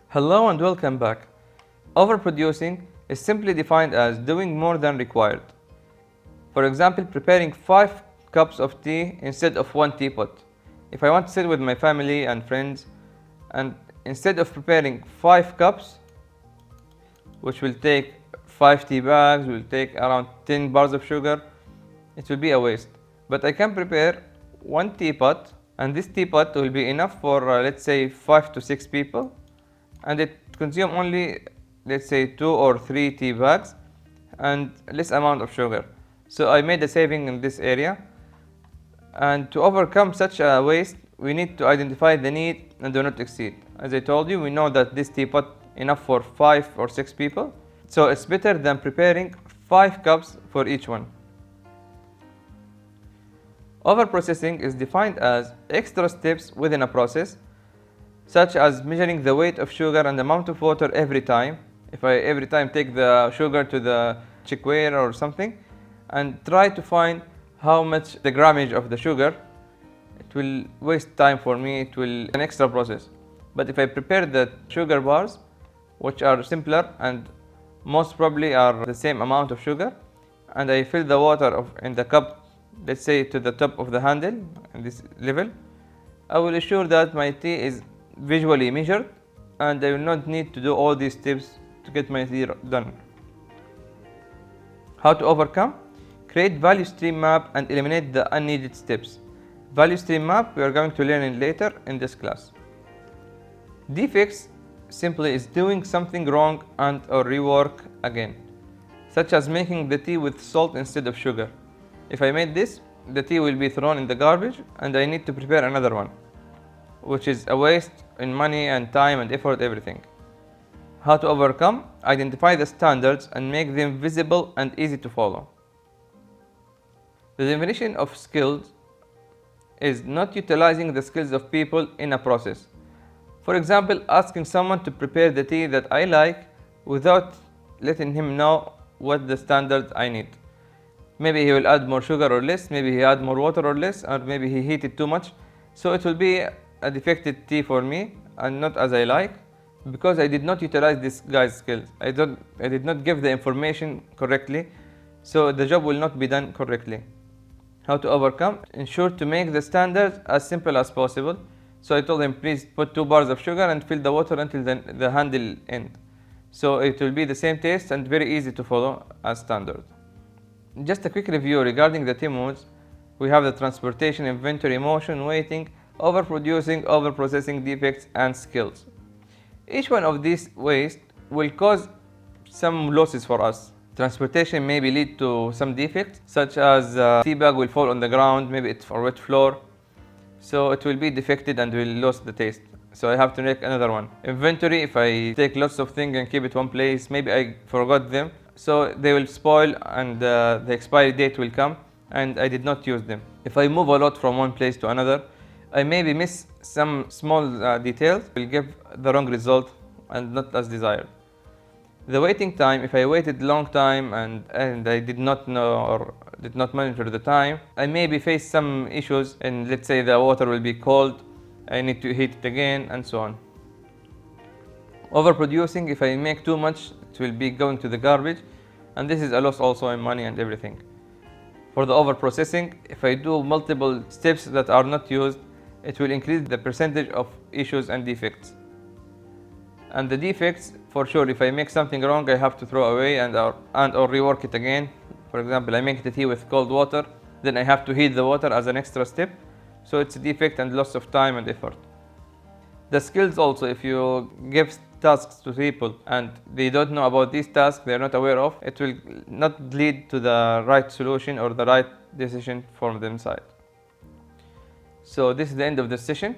Hello and welcome back. Overproducing is simply defined as doing more than required. For example, preparing 5 cups of tea instead of 1 teapot. If I want to sit with my family and friends, and instead of preparing 5 cups, which will take 5 tea bags, will take around 10 bars of sugar, it will be a waste. But I can prepare 1 teapot, and this teapot will be enough for let's say 5 to 6 people, and it consumes only, let's say, 2 or 3 tea bags and less amount of sugar. So I made a saving in this area. And to overcome such a waste, we need to identify the need and do not exceed. As I told you, we know that this teapot enough for 5 or 6 people, so it's better than preparing 5 cups for each one. Overprocessing is defined as extra steps within a process, such as measuring the weight of sugar and the amount of water every time. If I every time take the sugar to the chickware or something and try to find how much the grammage of the sugar, it will waste time for me, it will an extra process. But if I prepare the sugar bars, which are simpler and most probably are the same amount of sugar, and I fill the water in the cup, let's say to the top of the handle in this level, I will ensure that my tea is visually measured and I will not need to do all these steps to get my tea done. How to overcome? Create value stream map and eliminate the unneeded steps. Value stream map we are going to learn in later in this class. Defects simply is doing something wrong and or rework again, such as making the tea with salt instead of sugar. If I made this, the tea will be thrown in the garbage and I need to prepare another one, which is a waste in money and time and effort, everything. How to overcome? Identify the standards and make them visible and easy to follow. The definition of skills is not utilizing the skills of people in a process. For example, asking someone to prepare the tea that I like without letting him know what the standards I need. Maybe he will add more sugar or less, maybe he add more water or less, or maybe he heated too much. So it will be a defective tea for me and not as I like, because I did not utilize this guy's skills. I did not give the information correctly, so the job will not be done correctly. How to overcome? Ensure to make the standards as simple as possible. So I told him, please put 2 bars of sugar and fill the water until the handle end. So it will be the same taste and very easy to follow as standard. Just a quick review regarding the tea modes. We have the transportation, inventory, motion, waiting, overproducing, overprocessing, defects, and skills. Each one of these waste will cause some losses for us. Transportation maybe lead to some defects, such as tea bag will fall on the ground, maybe it's for wet floor, so it will be defected and will lose the taste. So I have to make another one. Inventory, if I take lots of things and keep it one place, maybe I forgot them, so they will spoil and the expiry date will come and I did not use them. If I move a lot from one place to another, I maybe miss some small details, will give the wrong result and not as desired. The waiting time, if I waited long time and I did not know or did not monitor the time, I maybe face some issues, and let's say the water will be cold, I need to heat it again and so on. Overproducing, if I make too much, it will be going to the garbage, and this is a loss also in money and everything. For the overprocessing, if I do multiple steps that are not used, it will increase the percentage of issues and defects. And the defects, for sure, if I make something wrong, I have to throw away and or rework it again. For example, I make the tea with cold water, then I have to heat the water as an extra step. So it's a defect and loss of time and effort. The skills also, if you give tasks to people and they don't know about these tasks, they're not aware of, it will not lead to the right solution or the right decision from them side. So this is the end of the session.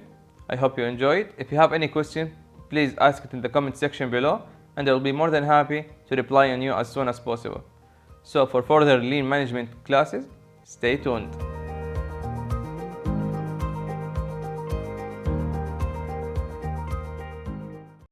I hope you enjoyed. If you have any question, please ask it in the comment section below and I will be more than happy to reply on you as soon as possible. So for further lean management classes, stay tuned.